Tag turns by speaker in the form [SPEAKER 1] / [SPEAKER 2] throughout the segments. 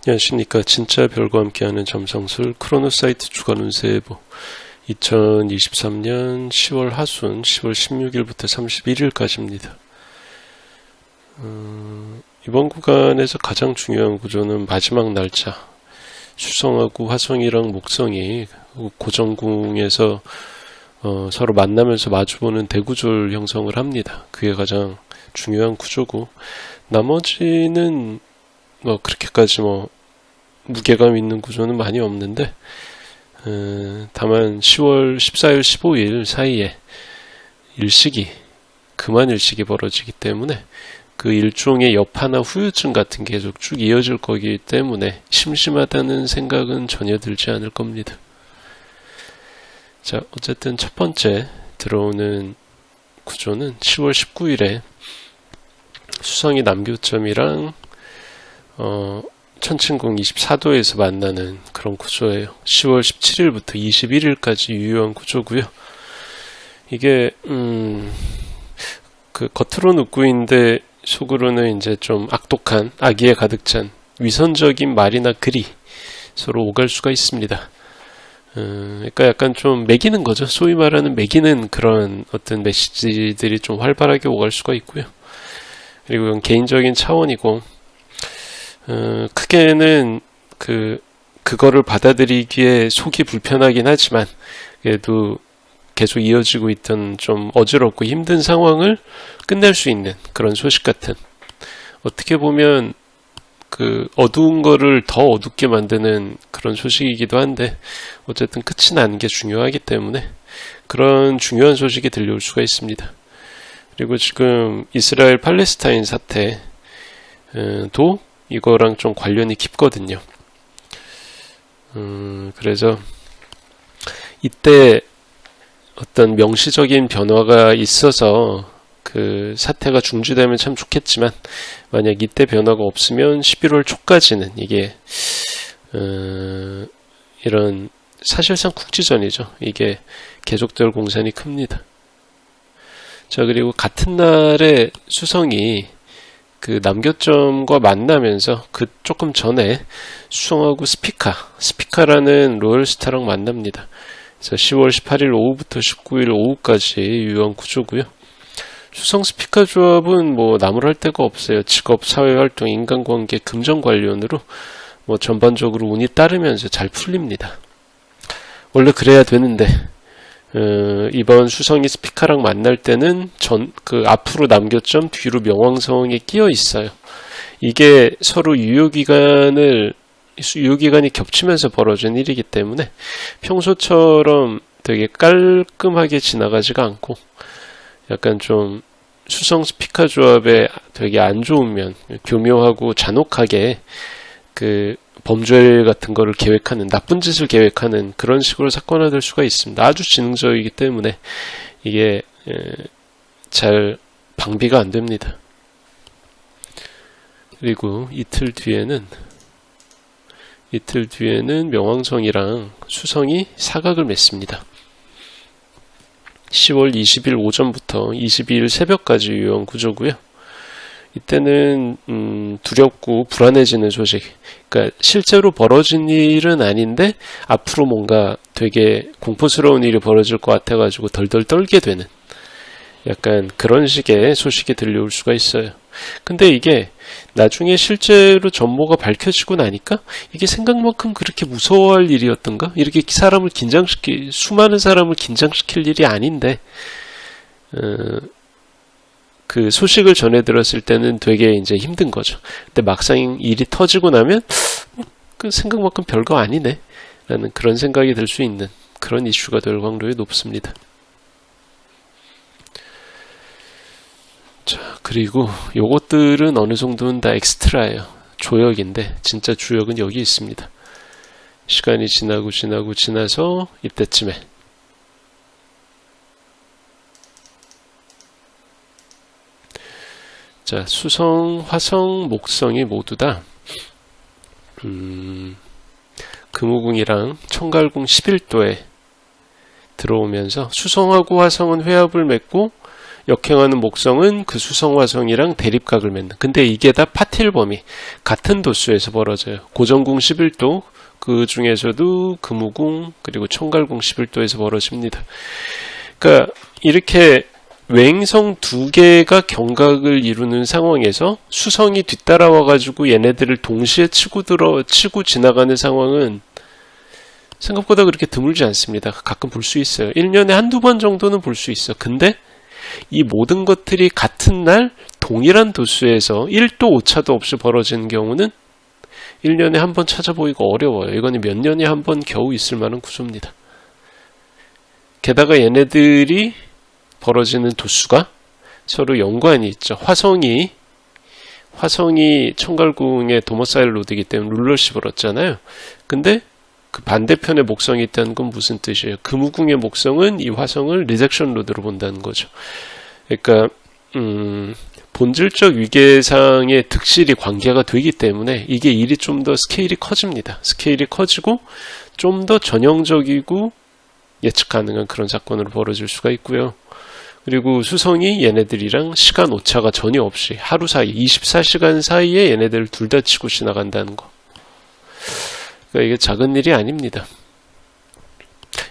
[SPEAKER 1] 안녕하십니까. 진짜 별과 함께하는 점성술 크로노사이트 주간 운세 예보 2023년 10월 하순 10월 16일부터 31일까지입니다. 이번 구간에서 가장 중요한 구조는 마지막 날짜, 수성하고 화성이랑 목성이 고정궁에서 서로 만나면서 마주보는 대구조를 형성을 합니다. 그게 가장 중요한 구조고, 나머지는 그렇게까지 무게감 있는 구조는 많이 없는데, 다만 10월 14일, 15일 사이에 그만 일식이 벌어지기 때문에 그 일종의 여파나 후유증 같은 게 계속 쭉 이어질 거기 때문에 심심하다는 생각은 전혀 들지 않을 겁니다. 자, 어쨌든 첫 번째 들어오는 구조는 10월 19일에 수성이 남교점이랑 천칭궁 24도에서 만나는 그런 구조예요. 10월 17일부터 21일까지 유효한 구조고요. 이게 그 겉으로는 웃구인데 속으로는 이제 좀 악독한, 악의에 가득 찬 위선적인 말이나 글이 서로 오갈 수가 있습니다. 그러니까 약간 좀 매기는 거죠. 소위 말하는 매기는 그런 어떤 메시지들이 좀 활발하게 오갈 수가 있고요. 그리고 이건 개인적인 차원이고, 크게는 그거를 받아들이기에 속이 불편하긴 하지만, 그래도 계속 이어지고 있던 좀 어지럽고 힘든 상황을 끝낼 수 있는 그런 소식 같은, 어떻게 보면 그 어두운 거를 더 어둡게 만드는 그런 소식이기도 한데, 어쨌든 끝이 나는 게 중요하기 때문에 그런 중요한 소식이 들려올 수가 있습니다. 그리고 지금 이스라엘 팔레스타인 사태도 이거랑 좀 관련이 깊거든요. 그래서 이때 어떤 명시적인 변화가 있어서 그 사태가 중지되면 참 좋겠지만, 만약 이때 변화가 없으면 11월 초까지는 이게 이런 사실상 국지전이죠. 이게 계속될 공산이 큽니다. 자, 그리고 같은 날에 수성이 그 남교점과 만나면서 그 조금 전에 수성하고 스피카라는 로열스타랑 만납니다. 그래서 10월 18일 오후부터 19일 오후까지 유효한 구조고요. 수성 스피카 조합은 나무를 할 데가 없어요. 직업, 사회활동, 인간관계, 금전관련으로 전반적으로 운이 따르면서 잘 풀립니다. 원래 그래야 되는데, 이번 수성이 스피카랑 만날 때는 앞으로 남교점, 뒤로 명왕성에 끼어 있어요. 이게 서로 유효기간이 겹치면서 벌어진 일이기 때문에 평소처럼 되게 깔끔하게 지나가지가 않고, 약간 좀 수성 스피카 조합에 되게 안 좋은 면, 교묘하고 잔혹하게 그 범죄 같은 거를 계획하는, 나쁜 짓을 계획하는 그런 식으로 사건화될 수가 있습니다. 아주 지능적이기 때문에 이게 잘 방비가 안 됩니다. 그리고 이틀 뒤에는 명왕성이랑 수성이 사각을 맺습니다. 10월 20일 오전부터 22일 새벽까지 유효한 구조고요. 이때는 두렵고 불안해지는 소식, 그러니까 실제로 벌어진 일은 아닌데 앞으로 뭔가 되게 공포스러운 일이 벌어질 것 같아가지고 덜덜 떨게 되는 약간 그런 식의 소식이 들려올 수가 있어요. 근데 이게 나중에 실제로 전모가 밝혀지고 나니까 이게 생각만큼 그렇게 무서워할 일이었던가? 이렇게 수많은 사람을 긴장시킬 일이 아닌데, 그 소식을 전해 들었을 때는 되게 이제 힘든 거죠. 근데 막상 일이 터지고 나면 그 생각만큼 별거 아니네 라는 그런 생각이 들 수 있는 그런 이슈가 될 확률이 높습니다. 자, 그리고 요것들은 어느 정도는 다 엑스트라예요. 조역인데 진짜 주역은 여기 있습니다. 시간이 지나서 이때쯤에 자, 수성, 화성, 목성이 모두 다 금우궁이랑 청갈궁 11도에 들어오면서 수성하고 화성은 회합을 맺고 역행하는 목성은 그 수성 화성이랑 대립각을 맺는. 근데 이게 다 파틸 범위 같은 도수에서 벌어져요. 고정궁 11도, 그 중에서도 금우궁 그리고 청갈궁 11도에서 벌어집니다. 그러니까 이렇게 외행성 두 개가 경각을 이루는 상황에서 수성이 뒤따라와 가지고 얘네들을 동시에 치고 지나가는 상황은 생각보다 그렇게 드물지 않습니다. 가끔 볼 수 있어요. 1년에 한두 번 정도는 볼 수 있어. 근데 이 모든 것들이 같은 날 동일한 도수에서 1도 오차도 없이 벌어지는 경우는 1년에 한 번 찾아보기가 어려워요. 이거는 몇 년에 한 번 겨우 있을 만한 구조입니다. 게다가 얘네들이 벌어지는 도수가 서로 연관이 있죠. 화성이 청갈궁의 도모사일 로드이기 때문에 룰러십을 얻잖아요. 근데 그 반대편에 목성이 있다는 건 무슨 뜻이에요? 금우궁의 목성은 이 화성을 리젝션 로드로 본다는 거죠. 그러니까 본질적 위계상의 득실이 관계가 되기 때문에 이게 일이 좀 더 스케일이 커집니다. 스케일이 커지고 좀 더 전형적이고 예측 가능한 그런 사건으로 벌어질 수가 있고요. 그리고 수성이 얘네들이랑 시간 오차가 전혀 없이 하루 사이 24시간 사이에 얘네들을 둘 다 치고 지나간다는 거. 그러니까 이게 작은 일이 아닙니다.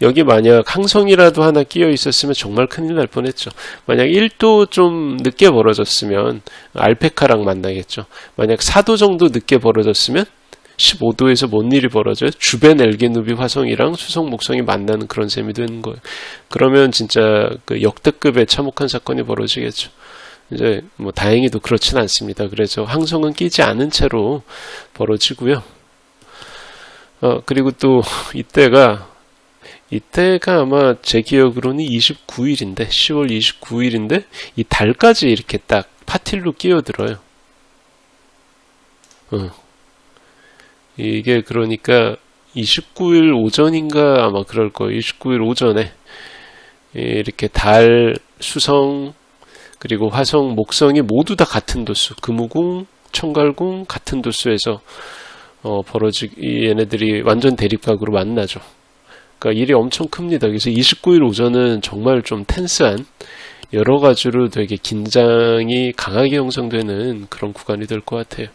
[SPEAKER 1] 여기 만약 항성이라도 하나 끼어 있었으면 정말 큰일 날 뻔했죠. 만약 1도 좀 늦게 벌어졌으면 알페카랑 만나겠죠. 만약 4도 정도 늦게 벌어졌으면 15도에서 뭔 일이 벌어져요? 주변 엘게누비 화성이랑 수성 목성이 만나는 그런 셈이 되는 거예요. 그러면 진짜 그 역대급의 참혹한 사건이 벌어지겠죠. 이제 뭐 다행히도 그렇진 않습니다. 그래서 항성은 끼지 않은 채로 벌어지고요. 그리고 또 이때가 아마 제 기억으로는 29일인데 10월 29일인데 이 달까지 이렇게 딱 파틸로 끼어들어요. 이게 그러니까 29일 오전인가 아마 그럴 거예요. 29일 오전에 이렇게 달, 수성 그리고 화성, 목성이 모두 다 같은 도수, 금우궁, 청갈궁 같은 도수에서 얘네들이 완전 대립각으로 만나죠. 그러니까 일이 엄청 큽니다. 그래서 29일 오전은 정말 좀 텐스한 여러 가지로 되게 긴장이 강하게 형성되는 그런 구간이 될 것 같아요.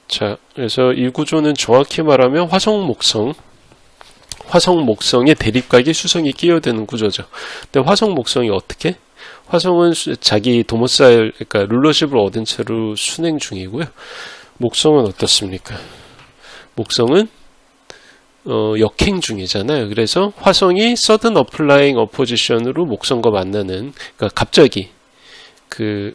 [SPEAKER 1] 자, 그래서 이 구조는 정확히 말하면 화성 목성의 대립각에 수성이 끼어드는 구조죠. 근데 화성 목성이 어떻게? 화성은 자기 도모사일, 그러니까 룰러십을 얻은 채로 순행 중이고요. 목성은 어떻습니까? 목성은 역행 중이잖아요. 그래서 화성이 sudden applying opposition으로 목성과 만나는, 그러니까 갑자기 그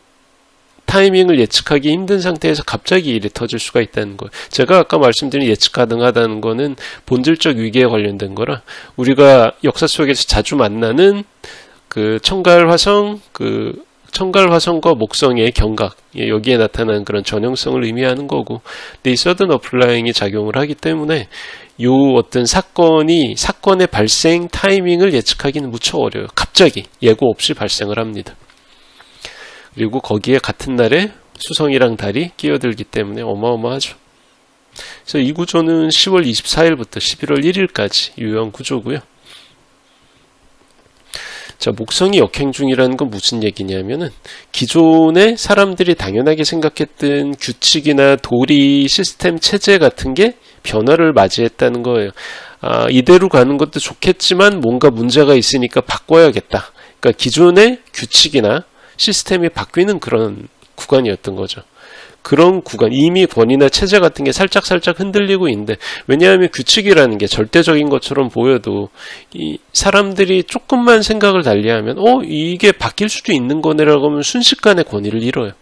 [SPEAKER 1] 타이밍을 예측하기 힘든 상태에서 갑자기 일이 터질 수가 있다는 거예요. 제가 아까 말씀드린 예측 가능하다는 거는 본질적 위기에 관련된 거라 우리가 역사 속에서 자주 만나는 그 청갈화성과 목성의 경각, 여기에 나타나는 그런 전형성을 의미하는 거고, 근데 이 sudden applying이 작용을 하기 때문에 요 어떤 사건의 발생 타이밍을 예측하기는 무척 어려워요. 갑자기 예고 없이 발생을 합니다. 그리고 거기에 같은 날에 수성이랑 달이 끼어들기 때문에 어마어마하죠. 그래서 이 구조는 10월 24일부터 11월 1일까지 유효한 구조고요. 자, 목성이 역행 중이라는 건 무슨 얘기냐면은 기존에 사람들이 당연하게 생각했던 규칙이나 도리, 시스템, 체제 같은 게 변화를 맞이했다는 거예요. 이대로 가는 것도 좋겠지만 뭔가 문제가 있으니까 바꿔야겠다. 그러니까 기존의 규칙이나 시스템이 바뀌는 그런 구간이었던 거죠. 그런 구간, 이미 권위나 체제 같은 게 살짝 흔들리고 있는데, 왜냐하면 규칙이라는 게 절대적인 것처럼 보여도 이 사람들이 조금만 생각을 달리하면 이게 바뀔 수도 있는 거네라고 하면 순식간에 권위를 잃어요.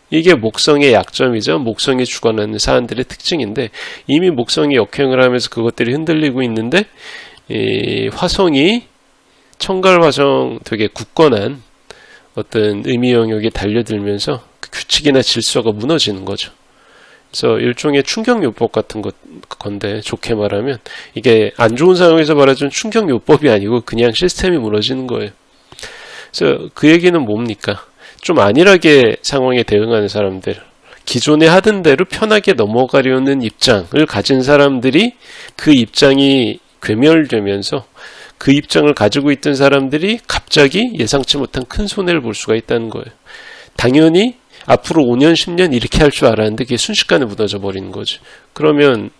[SPEAKER 1] 이게 목성의 약점이죠. 목성이 주관하는 사안들의 특징인데, 이미 목성이 역행을 하면서 그것들이 흔들리고 있는데, 이 화성이 청갈화성 되게 굳건한 어떤 의미 영역에 달려들면서 그 규칙이나 질서가 무너지는 거죠. 그래서 일종의 충격요법 같은 건데, 좋게 말하면 이게 안 좋은 상황에서 말하자면 충격요법이 아니고 그냥 시스템이 무너지는 거예요. 그래서 그 얘기는 뭡니까? 좀 안일하게 상황에 대응하는 사람들, 기존에 하던 대로 편하게 넘어가려는 입장을 가진 사람들이 그 입장이 괴멸되면서 그 입장을 가지고 있던 사람들이 갑자기 예상치 못한 큰 손해를 볼 수가 있다는 거예요. 당연히 앞으로 5년, 10년 이렇게 할 줄 알았는데 그게 순식간에 무너져 버리는 거지. 그러면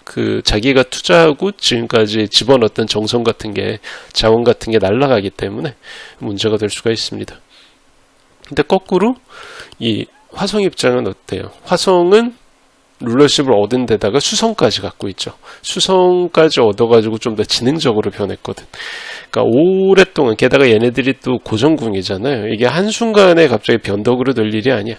[SPEAKER 1] 그 자기가 투자하고 지금까지 집어넣었던 정성 같은 게, 자원 같은 게 날아가기 때문에 문제가 될 수가 있습니다. 근데 거꾸로 이 화성 입장은 어때요? 화성은 룰러십을 얻은 데다가 수성까지 갖고 있죠. 수성까지 얻어가지고 좀 더 지능적으로 변했거든. 그러니까 오랫동안, 게다가 얘네들이 또 고정궁이잖아요. 이게 한순간에 갑자기 변덕으로 될 일이 아니야.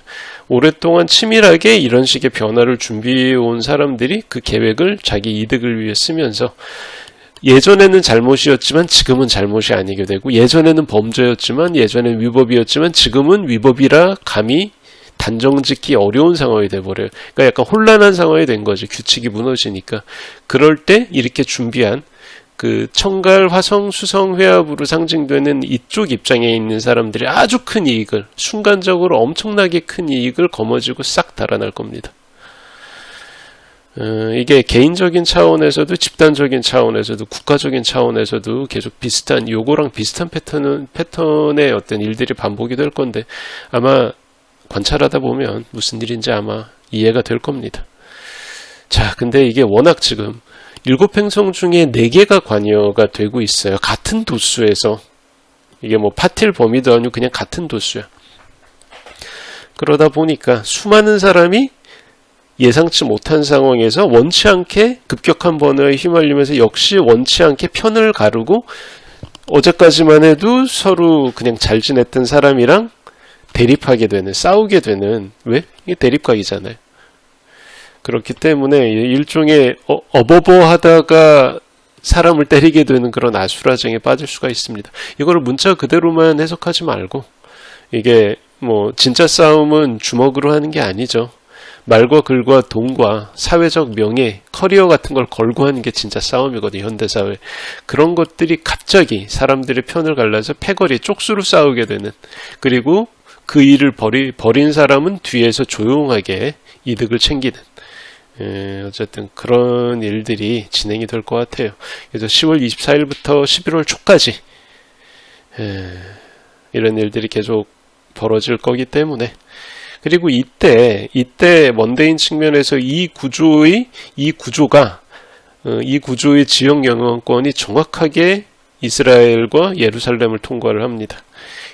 [SPEAKER 1] 오랫동안 치밀하게 이런 식의 변화를 준비해 온 사람들이 그 계획을 자기 이득을 위해 쓰면서 예전에는 잘못이었지만 지금은 잘못이 아니게 되고, 예전에는 범죄였지만 예전에는 위법이었지만 지금은 위법이라 감히 단정짓기 어려운 상황이 돼버려요. 그러니까 약간 혼란한 상황이 된 거지. 규칙이 무너지니까. 그럴 때 이렇게 준비한 그 청갈, 화성, 수성 회합으로 상징되는 이쪽 입장에 있는 사람들이 아주 큰 이익을, 순간적으로 엄청나게 큰 이익을 거머쥐고 싹 달아날 겁니다. 이게 개인적인 차원에서도, 집단적인 차원에서도, 국가적인 차원에서도 계속 비슷한, 요거랑 비슷한 패턴의 어떤 일들이 반복이 될 건데, 아마 관찰하다 보면 무슨 일인지 아마 이해가 될 겁니다. 자, 근데 이게 워낙 지금 7행성 중에 4개가 관여가 되고 있어요. 같은 도수에서. 이게 뭐 파틸 범위도 아니고 그냥 같은 도수야. 그러다 보니까 수많은 사람이 예상치 못한 상황에서 원치 않게 급격한 번화에 휘말리면서 역시 원치 않게 편을 가르고, 어제까지만 해도 서로 그냥 잘 지냈던 사람이랑 대립하게 되는, 싸우게 되는, 왜? 이게 대립각이잖아요. 그렇기 때문에 일종의 어버버하다가 사람을 때리게 되는 그런 아수라장에 빠질 수가 있습니다. 이거를 문자 그대로만 해석하지 말고, 이게 뭐 진짜 싸움은 주먹으로 하는 게 아니죠. 말과 글과 돈과 사회적 명예, 커리어 같은 걸 걸고 하는 게 진짜 싸움이거든요. 현대사회. 그런 것들이 갑자기 사람들의 편을 갈라서 패거리, 쪽수로 싸우게 되는, 그리고 그 일을 벌인 사람은 뒤에서 조용하게 이득을 챙기는, 어쨌든 그런 일들이 진행이 될 것 같아요. 그래서 10월 24일부터 11월 초까지 이런 일들이 계속 벌어질 거기 때문에, 그리고 이때 먼데인 측면에서 이 구조의 지역 영향권이 정확하게 이스라엘과 예루살렘을 통과를 합니다.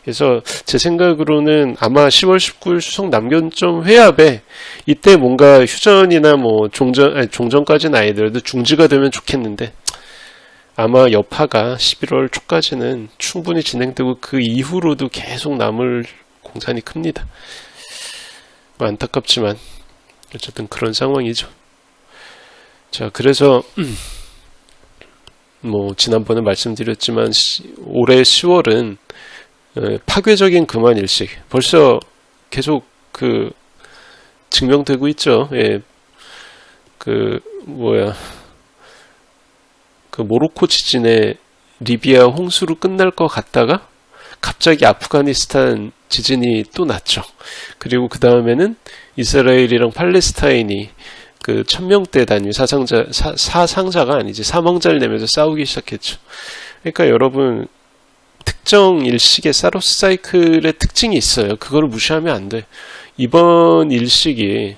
[SPEAKER 1] 그래서 제 생각으로는 아마 10월 19일 수성 남견점 회합에 이때 뭔가 휴전이나 뭐 종전까지는 아니더라도 중지가 되면 좋겠는데, 아마 여파가 11월 초까지는 충분히 진행되고 그 이후로도 계속 남을 공산이 큽니다. 안타깝지만 어쨌든 그런 상황이죠. 자, 그래서 뭐 지난번에 말씀드렸지만 올해 10월은 파괴적인 금환일식, 벌써 계속 그 증명되고 있죠. 예, 그 모로코 지진에 리비아 홍수로 끝날 것 같다가 갑자기 아프가니스탄 지진이 또 났죠. 그리고 그 다음에는 이스라엘이랑 팔레스타인이 그 1000명대 단위 사상자가 아니지, 사망자를 내면서 싸우기 시작했죠. 그러니까 여러분, 특정 일식의 사로스 사이클의 특징이 있어요. 그걸 무시하면 안 돼. 이번 일식이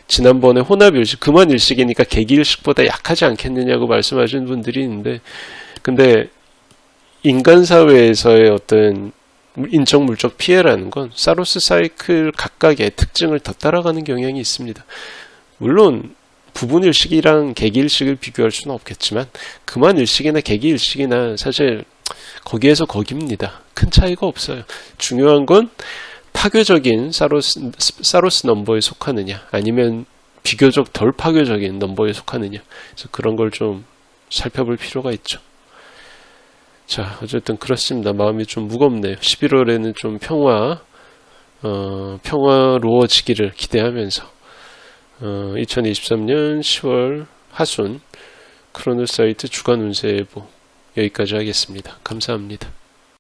[SPEAKER 1] 지난번에 혼합일식, 금환일식이니까 계기일식보다 약하지 않겠느냐고 말씀하시는 분들이 있는데, 근데 인간사회에서의 어떤 인적 물적 피해라는 건 사로스 사이클 각각의 특징을 더 따라가는 경향이 있습니다. 물론 부분일식이랑 계기일식을 비교할 수는 없겠지만 금환일식이나 계기일식이나 사실 거기에서 거기입니다. 큰 차이가 없어요. 중요한 건 파괴적인 사로스 넘버에 속하느냐, 아니면 비교적 덜 파괴적인 넘버에 속하느냐. 그래서 그런 걸 좀 살펴볼 필요가 있죠. 자, 어쨌든 그렇습니다. 마음이 좀 무겁네요. 11월에는 좀 평화로워지기를 기대하면서 2023년 10월 하순 크로노사이트 주간 운세 예보 여기까지 하겠습니다. 감사합니다.